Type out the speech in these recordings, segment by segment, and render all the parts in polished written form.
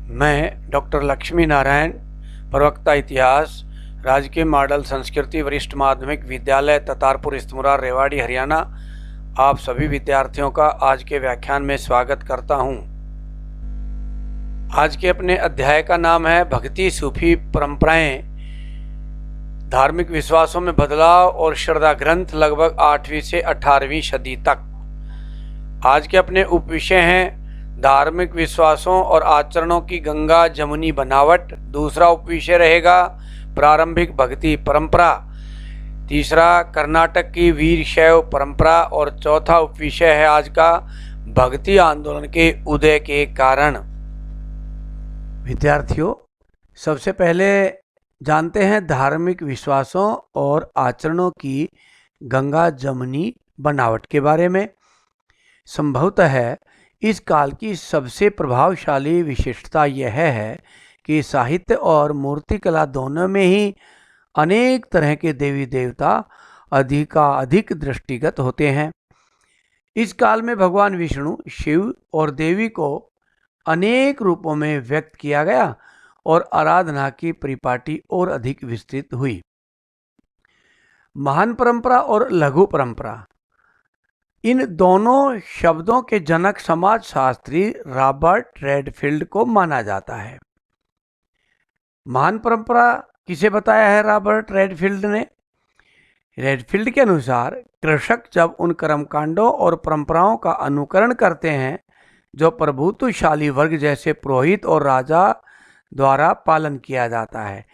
मैं डॉक्टर लक्ष्मी नारायण, प्रवक्ता इतिहास, राजकीय मॉडल संस्कृति वरिष्ठ माध्यमिक विद्यालय ततारपुर इस्तमुरार रेवाड़ी हरियाणा, आप सभी विद्यार्थियों का आज के व्याख्यान में स्वागत करता हूं। आज के अपने अध्याय का नाम है भक्ति सूफी परंपराएं, धार्मिक विश्वासों में बदलाव और श्रद्धा ग्रंथ लगभग 8वीं से 18वीं सदी तक। आज के अपने उपविषय हैं धार्मिक विश्वासों और आचरणों की गंगा जमुनी बनावट। दूसरा उपविषय रहेगा प्रारंभिक भक्ति परंपरा। तीसरा कर्नाटक की वीर शैव परंपरा और चौथा उपविषय है आज का भक्ति आंदोलन के उदय के कारण। विद्यार्थियों, सबसे पहले जानते हैं धार्मिक विश्वासों और आचरणों की गंगा जमुनी बनावट के बारे में। संभवतः इस काल की सबसे प्रभावशाली विशेषता यह है कि साहित्य और मूर्तिकला दोनों में ही अनेक तरह के देवी देवता अधिक दृष्टिगत होते हैं। इस काल में भगवान विष्णु, शिव और देवी को अनेक रूपों में व्यक्त किया गया और आराधना की परिपाटी और अधिक विस्तृत हुई। महान परंपरा और लघु परंपरा, इन दोनों शब्दों के जनक समाजशास्त्री रॉबर्ट रेडफील्ड को माना जाता है। महान परंपरा किसे बताया है रॉबर्ट रेडफील्ड ने? रेडफील्ड के अनुसार कृषक जब उन कर्मकांडों और परंपराओं का अनुकरण करते हैं जो प्रभुत्वशाली वर्ग जैसे पुरोहित और राजा द्वारा पालन किया जाता है,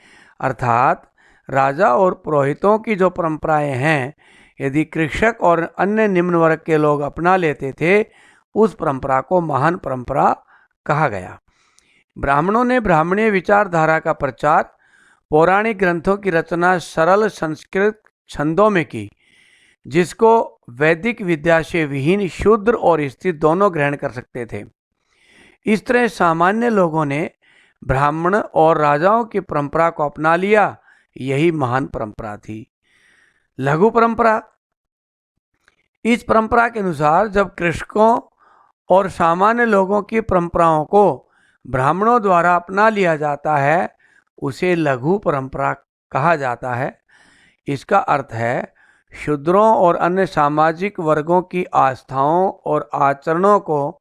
अर्थात राजा और पुरोहितों की जो परंपराएं हैं, यदि कृषक और अन्य निम्न वर्ग के लोग अपना लेते थे, उस परंपरा को महान परंपरा कहा गया। ब्राह्मणों ने ब्राह्मणीय विचारधारा का प्रचार, पौराणिक ग्रंथों की रचना सरल संस्कृत छंदों में की, जिसको वैदिक विद्या से विहीन शूद्र और स्त्री दोनों ग्रहण कर सकते थे। इस तरह सामान्य लोगों ने ब्राह्मण और राजाओं की परंपरा को अपना लिया। यही महान परंपरा थी। लघु परंपरा, इस परंपरा के अनुसार जब कृषकों और सामान्य लोगों की परंपराओं को ब्राह्मणों द्वारा अपना लिया जाता है, उसे लघु परंपरा कहा जाता है। इसका अर्थ है शूद्रों और अन्य सामाजिक वर्गों की आस्थाओं और आचरणों को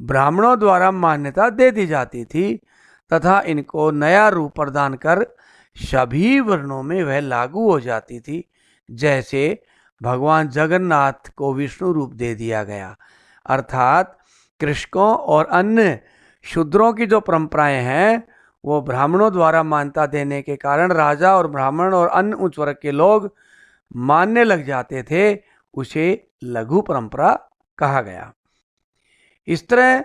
ब्राह्मणों द्वारा मान्यता दे दी जाती थी तथा इनको नया रूप प्रदान कर सभी वर्णों में वह लागू हो जाती थी। जैसे भगवान जगन्नाथ को विष्णु रूप दे दिया गया, अर्थात कृषकों और अन्य शूद्रों की जो परंपराएं हैं वो ब्राह्मणों द्वारा मान्यता देने के कारण राजा और ब्राह्मण और अन्य उच्च वर्ग के लोग मानने लग जाते थे। उसे लघु परंपरा कहा गया। इस तरह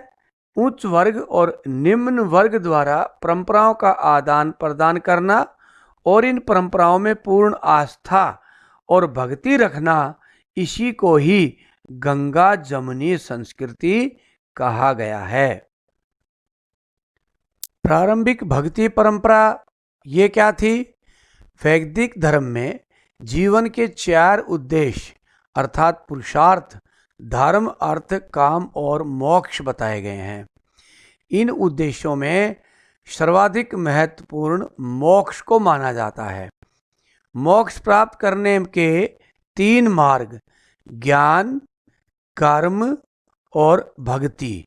उच्च वर्ग और निम्न वर्ग द्वारा परंपराओं का आदान प्रदान करना और इन परंपराओं में पूर्ण आस्था और भक्ति रखना, इसी को ही गंगा जमुनी संस्कृति कहा गया है। प्रारंभिक भक्ति परंपरा ये क्या थी? वैदिक धर्म में जीवन के 4 उद्देश्य अर्थात पुरुषार्थ, धर्म, अर्थ, काम और मोक्ष बताए गए हैं। इन उद्देश्यों में सर्वाधिक महत्वपूर्ण मोक्ष को माना जाता है। मोक्ष प्राप्त करने के 3 मार्ग ज्ञान, कर्म और भक्ति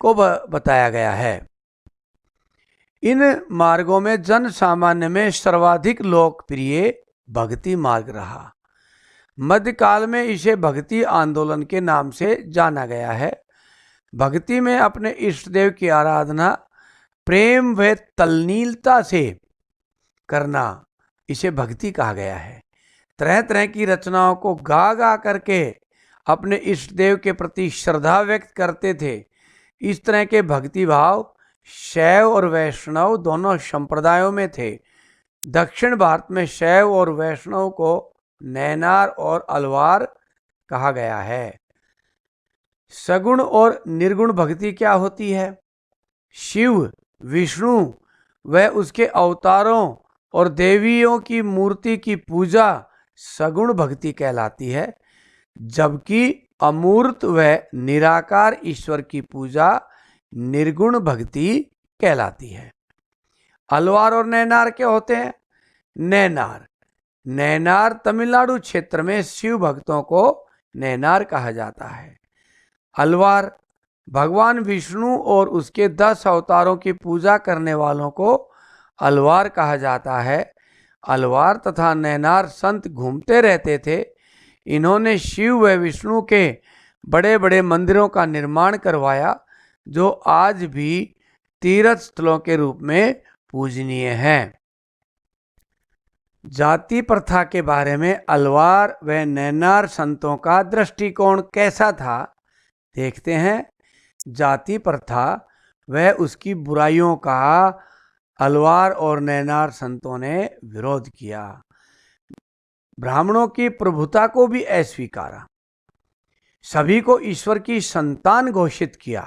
को बताया गया है। इन मार्गों में जन सामान्य में सर्वाधिक लोकप्रिय भक्ति मार्ग रहा। मध्यकाल में इसे भक्ति आंदोलन के नाम से जाना गया है। भक्ति में अपने इष्ट देव की आराधना प्रेम व तल्लीनता से करना, इसे भक्ति कहा गया है। तरह तरह की रचनाओं को गा गा करके अपने इष्ट देव के प्रति श्रद्धा व्यक्त करते थे। इस तरह के भक्ति भाव शैव और वैष्णव दोनों संप्रदायों में थे। दक्षिण भारत में शैव और वैष्णव को नैनार और अलवार कहा गया है। सगुण और निर्गुण भक्ति क्या होती है? शिव, विष्णु व उसके अवतारों और देवियों की मूर्ति की पूजा सगुण भक्ति कहलाती है, जबकि अमूर्त व निराकार ईश्वर की पूजा निर्गुण भक्ति कहलाती है। अलवार और नैनार क्या होते हैं? नैनार तमिलनाडु क्षेत्र में शिव भक्तों को नैनार कहा जाता है। अलवार भगवान विष्णु और उसके 10 अवतारों की पूजा करने वालों को अलवार कहा जाता है। अलवार तथा नैनार संत घूमते रहते थे। इन्होंने शिव व विष्णु के बड़े बड़े मंदिरों का निर्माण करवाया, जो आज भी तीर्थ स्थलों के रूप में पूजनीय हैं। जाति प्रथा के बारे में अलवार व नैनार संतों का दृष्टिकोण कैसा था, देखते हैं। जाति प्रथा व उसकी बुराइयों का अलवार और नैनार संतों ने विरोध किया। ब्राह्मणों की प्रभुता को भी अस्वीकारा। सभी को ईश्वर की संतान घोषित किया।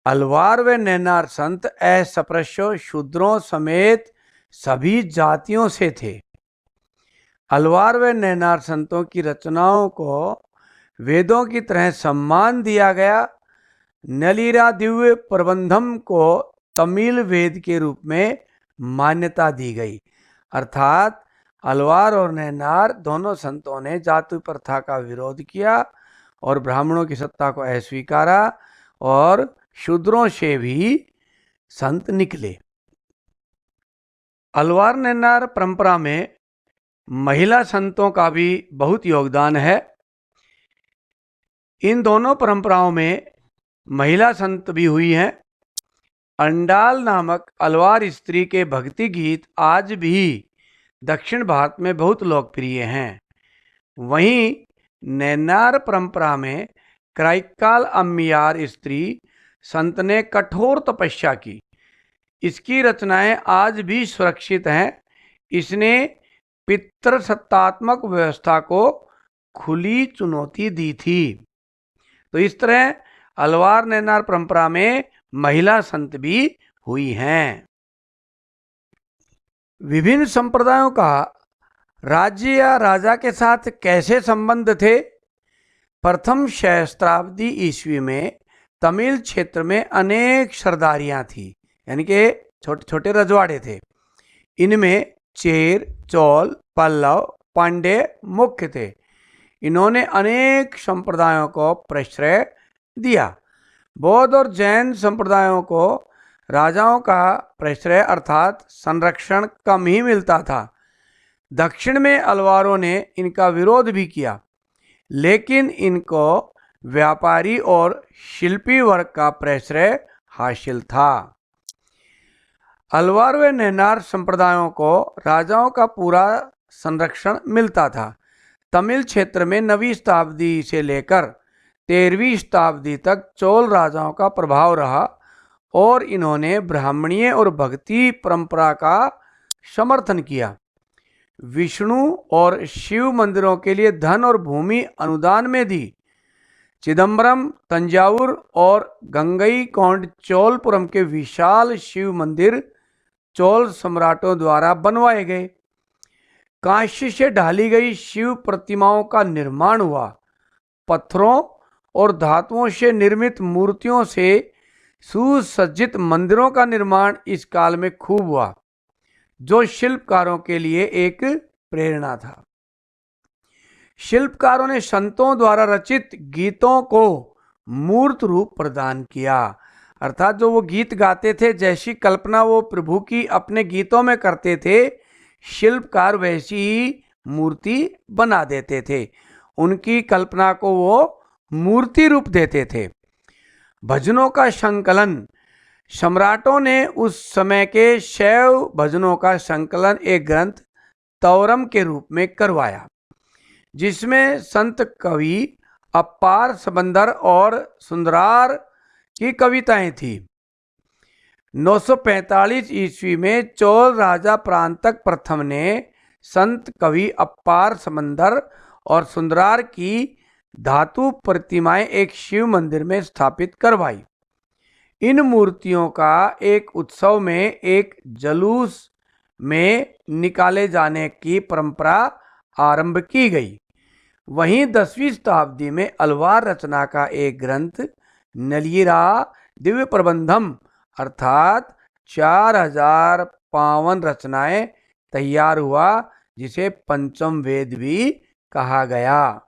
अलवार व नैनार संत अस्पृश्यों, शूद्रों समेत सभी जातियों से थे। अलवार व नैनार संतों की रचनाओं को वेदों की तरह सम्मान दिया गया। नलिरा दिव्य प्रबंधम को तमिल वेद के रूप में मान्यता दी गई। अर्थात अलवार और नैनार दोनों संतों ने जाति प्रथा का विरोध किया और ब्राह्मणों की सत्ता को अस्वीकारा और शूद्रों से भी संत निकले। अलवार नैनार परंपरा में महिला संतों का भी बहुत योगदान है। इन दोनों परंपराओं में महिला संत भी हुई हैं। अंडाल नामक अलवार स्त्री के भक्ति गीत आज भी दक्षिण भारत में बहुत लोकप्रिय हैं। वहीं नैनार परंपरा में क्राइकाल अम्मियार स्त्री संत ने कठोर तपस्या की। इसकी रचनाएं आज भी सुरक्षित हैं। इसने पितृसत्तात्मक व्यवस्था को खुली चुनौती दी थी। तो इस तरह अलवार नैनार परंपरा में महिला संत भी हुई हैं। विभिन्न संप्रदायों का राज्य या राजा के साथ कैसे संबंध थे? प्रथम सहस्त्राब्दी ईस्वी में तमिल क्षेत्र में अनेक सरदारियां थी, यानी कि छोटे छोटे रजवाड़े थे। इनमें चेर, चोल, पल्लव, पांड्य मुख्य थे। इन्होंने अनेक संप्रदायों को प्रश्रय दिया। बौद्ध और जैन संप्रदायों को राजाओं का प्रश्रय अर्थात संरक्षण कम ही मिलता था। दक्षिण में अलवारों ने इनका विरोध भी किया, लेकिन इनको व्यापारी और शिल्पी वर्ग का प्रश्रय हासिल था। अलवार व नैनार संप्रदायों को राजाओं का पूरा संरक्षण मिलता था। तमिल क्षेत्र में 9वीं शताब्दी से लेकर 13वीं शताब्दी तक चोल राजाओं का प्रभाव रहा और इन्होंने ब्राह्मणीय और भक्ति परंपरा का समर्थन किया। विष्णु और शिव मंदिरों के लिए धन और भूमि अनुदान में दी। चिदम्बरम, तंजावुर और गंगईकोंड चोलपुरम के विशाल शिव मंदिर चोल सम्राटों द्वारा बनवाए गए। कांस्य से ढाली गई शिव प्रतिमाओं का निर्माण हुआ। पत्थरों और धातुओं से निर्मित मूर्तियों से सुसज्जित मंदिरों का निर्माण इस काल में खूब हुआ, जो शिल्पकारों के लिए एक प्रेरणा था। शिल्पकारों ने संतों द्वारा रचित गीतों को मूर्त रूप प्रदान किया। अर्थात जो वो गीत गाते थे, जैसी कल्पना वो प्रभु की अपने गीतों में करते थे, शिल्पकार वैसी ही मूर्ति बना देते थे। उनकी कल्पना को वो मूर्ति रूप देते थे। भजनों का संकलन, सम्राटों ने उस समय के शैव भजनों का संकलन एक ग्रंथ तौरम के रूप में करवाया, जिसमें संत कवि अपार सबंदर और सुंदरार की कविताएं थी। 945 ईस्वी में चोल राजा प्रांतक प्रथम ने संत कवि अपार समंदर और सुंदरार की धातु प्रतिमाएं एक शिव मंदिर में स्थापित करवाई। इन मूर्तियों का एक उत्सव में एक जलूस में निकाले जाने की परंपरा आरंभ की गई। वहीं 10वीं शताब्दी में अलवार रचना का एक ग्रंथ नलियरा दिव्य प्रबंधम अर्थात 4000 पावन रचनाएं तैयार हुआ, जिसे पंचम वेद भी कहा गया।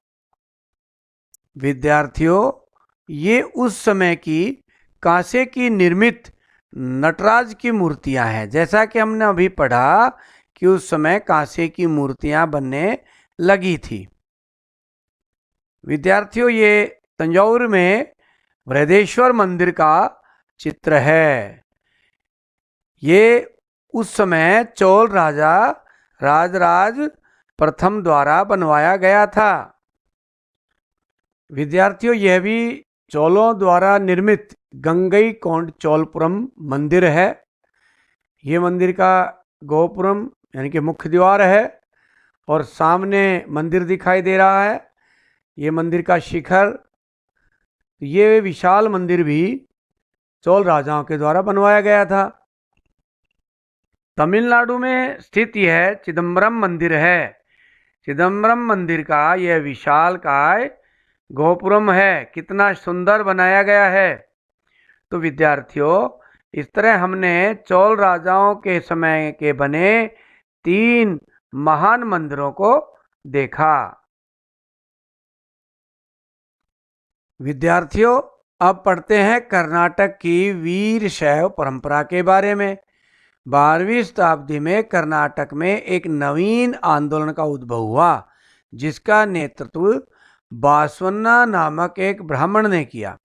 विद्यार्थियों, ये उस समय की कांसे की निर्मित नटराज की मूर्तियां हैं। जैसा कि हमने अभी पढ़ा कि उस समय कांसे की मूर्तियां बनने लगी थी। विद्यार्थियों, ये तंजौर में बृहदेश्वर मंदिर का चित्र है। ये उस समय चोल राजा राजराज प्रथम द्वारा बनवाया गया था। विद्यार्थियों, यह भी चोलों द्वारा निर्मित गंगई कोंड चोलपुरम मंदिर है। ये मंदिर का गोपुरम यानी कि मुख्य द्वार है और सामने मंदिर दिखाई दे रहा है। ये मंदिर का शिखर, ये विशाल मंदिर भी चोल राजाओं के द्वारा बनवाया गया था। तमिलनाडु में स्थित यह चिदम्बरम मंदिर है। चिदम्बरम मंदिर का यह विशालकाय गोपुरम है। कितना सुंदर बनाया गया है। तो विद्यार्थियों, इस तरह हमने चोल राजाओं के समय के बने 3 महान मंदिरों को देखा। विद्यार्थियों, अब पढ़ते हैं कर्नाटक की वीर शैव परंपरा के बारे में। 12वीं शताब्दी में कर्नाटक में एक नवीन आंदोलन का उद्भव हुआ, जिसका नेतृत्व बासवन्ना नामक एक ब्राह्मण ने किया।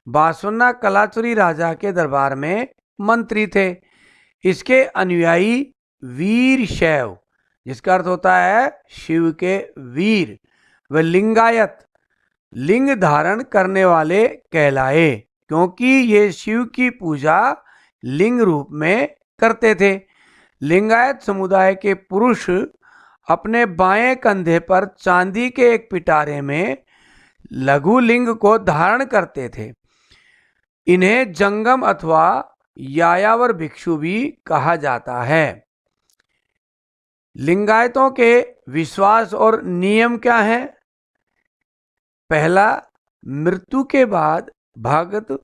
बासवन्ना कलाचुरी राजा के दरबार में मंत्री थे। इसके अनुयायी वीर शैव, जिसका अर्थ होता है शिव के वीर, व लिंगायत, लिंग धारण करने वाले कहलाए, क्योंकि ये शिव की पूजा लिंग रूप में करते थे। लिंगायत समुदाय के पुरुष अपने बाएं कंधे पर चांदी के एक पिटारे में लघु लिंग को धारण करते थे। इन्हें जंगम अथवा यायावर भिक्षु भी कहा जाता है। लिंगायतों के विश्वास और नियम क्या हैं? पहला, मृत्यु के बाद भक्त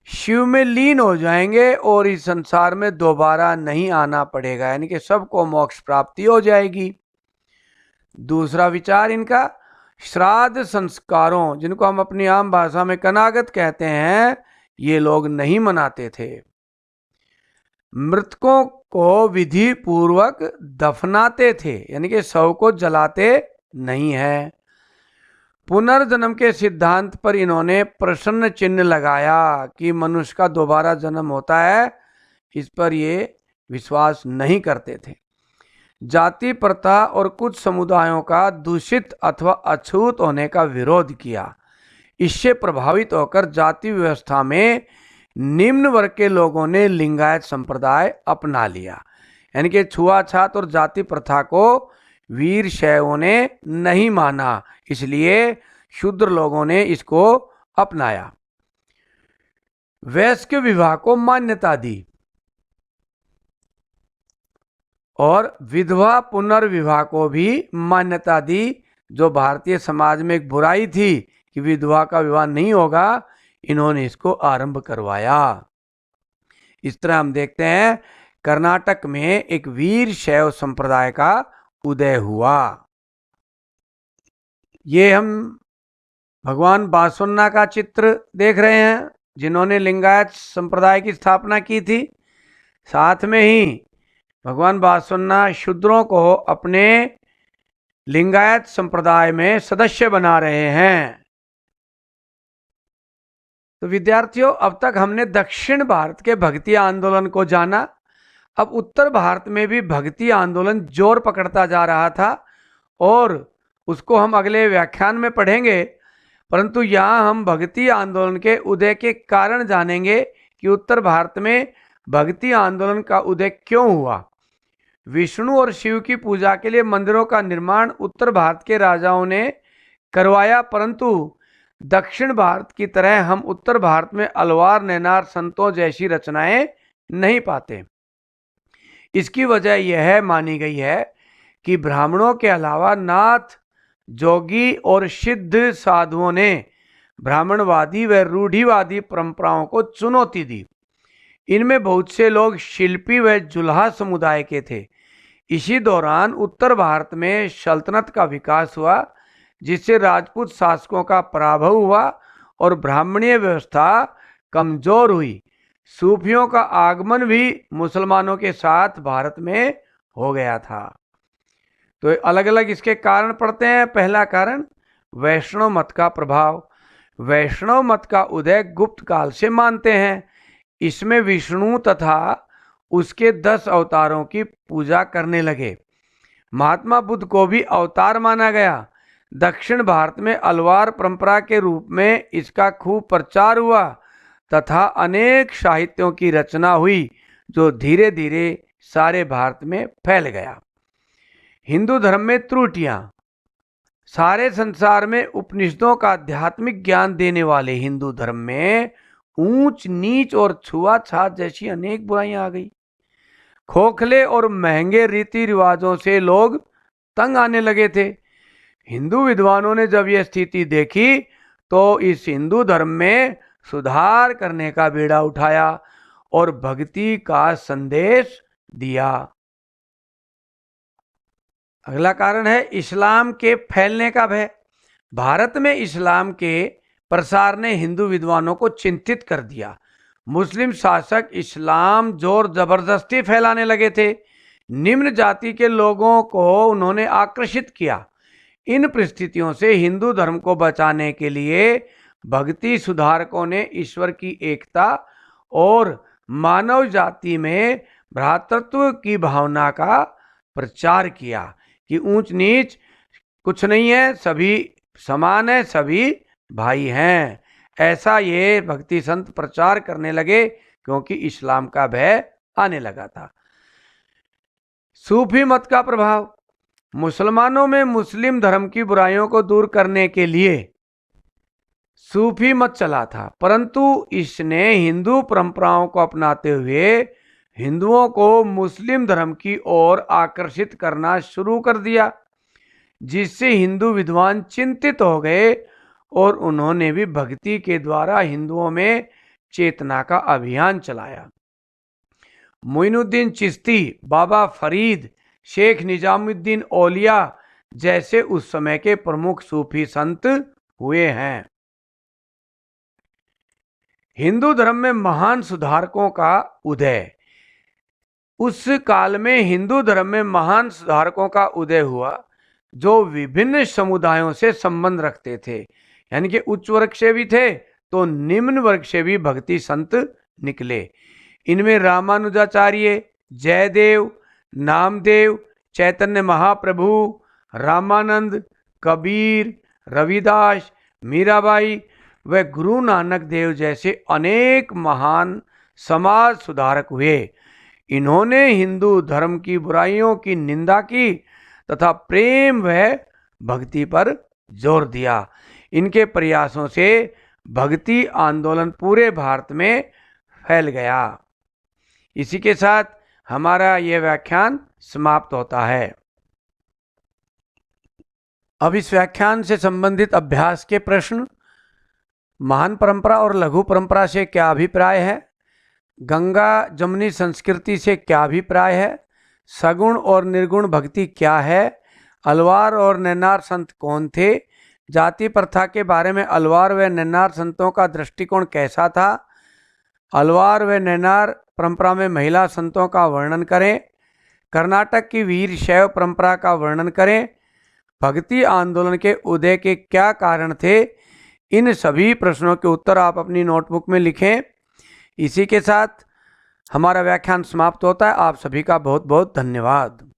शिव में लीन हो जाएंगे और इस संसार में दोबारा नहीं आना पड़ेगा, यानी कि सबको मोक्ष प्राप्ति हो जाएगी। दूसरा विचार इनका, श्राद्ध संस्कारों, जिनको हम अपनी आम भाषा में कनागत कहते हैं, ये लोग नहीं मनाते थे। मृतकों को विधि पूर्वक दफनाते थे, यानी कि शव को जलाते नहीं है। पुनर्जन्म के सिद्धांत पर इन्होंने प्रश्न चिन्ह लगाया कि मनुष्य का दोबारा जन्म होता है। इस पर ये विश्वास नहीं करते थे। जाति प्रथा और कुछ समुदायों का दूषित अथवा अछूत होने का विरोध किया। इससे प्रभावित होकर जाति व्यवस्था में निम्न वर्ग के लोगों ने लिंगायत संप्रदाय अपना लिया, यानी कि छुआछात और जाति प्रथा को वीर शैवों ने नहीं माना, इसलिए शूद्र लोगों ने इसको अपनाया। वैश्य विवाह को मान्यता दी और विधवा पुनर्विवाह को भी मान्यता दी, जो भारतीय समाज में एक बुराई थी कि विधवा का विवाह नहीं होगा, इन्होंने इसको आरंभ करवाया। इस तरह हम देखते हैं कर्नाटक में एक वीर शैव संप्रदाय का उदय हुआ। ये हम भगवान बासवन्ना का चित्र देख रहे हैं, जिन्होंने लिंगायत संप्रदाय की स्थापना की थी। साथ में ही भगवान बासवन्ना शूद्रों को अपने लिंगायत संप्रदाय में सदस्य बना रहे हैं। तो विद्यार्थियों, अब तक हमने दक्षिण भारत के भक्ति आंदोलन को जाना। अब उत्तर भारत में भी भक्ति आंदोलन जोर पकड़ता जा रहा था और उसको हम अगले व्याख्यान में पढ़ेंगे। परंतु यहाँ हम भक्ति आंदोलन के उदय के कारण जानेंगे कि उत्तर भारत में भक्ति आंदोलन का उदय क्यों हुआ। विष्णु और शिव की पूजा के लिए मंदिरों का निर्माण उत्तर भारत के राजाओं ने करवाया, परंतु दक्षिण भारत की तरह हम उत्तर भारत में अलवार नैनार संतों जैसी रचनाएं नहीं पाते। इसकी वजह यह मानी गई है कि ब्राह्मणों के अलावा नाथ, जोगी और सिद्ध साधुओं ने ब्राह्मणवादी व रूढ़िवादी परंपराओं को चुनौती दी। इनमें बहुत से लोग शिल्पी व जुल्हा समुदाय के थे। इसी दौरान उत्तर भारत में सल्तनत का विकास हुआ, जिससे राजपूत शासकों का पराभव हुआ और ब्राह्मणीय व्यवस्था कमजोर हुई। सूफियों का आगमन भी मुसलमानों के साथ भारत में हो गया था। तो अलग अलग इसके कारण पड़ते हैं। पहला कारण वैष्णव मत का प्रभाव। वैष्णव मत का उदय गुप्त काल से मानते हैं। इसमें विष्णु तथा उसके 10 अवतारों की पूजा करने लगे। महात्मा बुद्ध को भी अवतार माना गया। दक्षिण भारत में अलवार परंपरा के रूप में इसका खूब प्रचार हुआ तथा अनेक साहित्यों की रचना हुई, जो धीरे धीरे सारे भारत में फैल गया। हिंदू धर्म में त्रुटियां। सारे संसार में उपनिषदों का आध्यात्मिक ज्ञान देने वाले हिंदू धर्म में ऊंच नीच और छुआछात जैसी अनेक बुराइयां आ गई। खोखले और महंगे रीति रिवाजों से लोग तंग आने लगे थे। हिंदू विद्वानों ने जब यह स्थिति देखी तो इस हिंदू धर्म में सुधार करने का बीड़ा उठाया और भक्ति का संदेश दिया। अगला कारण है इस्लाम के फैलने का भय। भारत में इस्लाम के प्रसार ने हिंदू विद्वानों को चिंतित कर दिया। मुस्लिम शासक इस्लाम जोर जबरदस्ती फैलाने लगे थे। निम्न जाति के लोगों को उन्होंने आकर्षित किया। इन परिस्थितियों से हिंदू धर्म को बचाने के लिए भक्ति सुधारकों ने ईश्वर की एकता और मानव जाति में भ्रातृत्व की भावना का प्रचार किया कि ऊंच नीच कुछ नहीं है, सभी समान है, सभी भाई हैं। ऐसा ये भक्ति संत प्रचार करने लगे क्योंकि इस्लाम का भय आने लगा था। सूफी मत का प्रभाव। मुसलमानों में मुस्लिम धर्म की बुराइयों को दूर करने के लिए सूफी मत चला था, परंतु इसने हिंदू परंपराओं को अपनाते हुए हिंदुओं को मुस्लिम धर्म की ओर आकर्षित करना शुरू कर दिया, जिससे हिंदू विद्वान चिंतित हो गए और उन्होंने भी भक्ति के द्वारा हिंदुओं में चेतना का अभियान चलाया। मोइनुद्दीन चिश्ती, बाबा फरीद, शेख निजामुद्दीन औलिया जैसे उस समय के प्रमुख सूफी संत हुए हैं। हिंदू धर्म में महान सुधारकों का उदय। उस काल में हिंदू धर्म में महान सुधारकों का उदय हुआ, जो विभिन्न समुदायों से संबंध रखते थे, यानी कि उच्च वर्ग से भी थे तो निम्न वर्ग से भी भक्ति संत निकले। इनमें रामानुजाचार्य, जयदेव, नामदेव, चैतन्य महाप्रभु, रामानंद, कबीर, रविदास, मीराबाई व गुरु नानक देव जैसे अनेक महान समाज सुधारक हुए। इन्होंने हिंदू धर्म की बुराइयों की निंदा की तथा प्रेम व भक्ति पर जोर दिया। इनके प्रयासों से भक्ति आंदोलन पूरे भारत में फैल गया। इसी के साथ हमारा यह व्याख्यान समाप्त होता है। अब इस व्याख्यान से संबंधित अभ्यास के प्रश्न। महान परंपरा और लघु परंपरा से क्या अभिप्राय है? गंगा जमुनी संस्कृति से क्या अभिप्राय है? सगुण और निर्गुण भक्ति क्या है? अलवार और नैनार संत कौन थे? जाति प्रथा के बारे में अलवार व नैनार संतों का दृष्टिकोण कैसा था? अलवार व नैनार परंपरा में महिला संतों का वर्णन करें। कर्नाटक की वीर शैव परंपरा का वर्णन करें। भक्ति आंदोलन के उदय के क्या कारण थे? इन सभी प्रश्नों के उत्तर आप अपनी नोटबुक में लिखें। इसी के साथ हमारा व्याख्यान समाप्त होता है। आप सभी का बहुत बहुत धन्यवाद।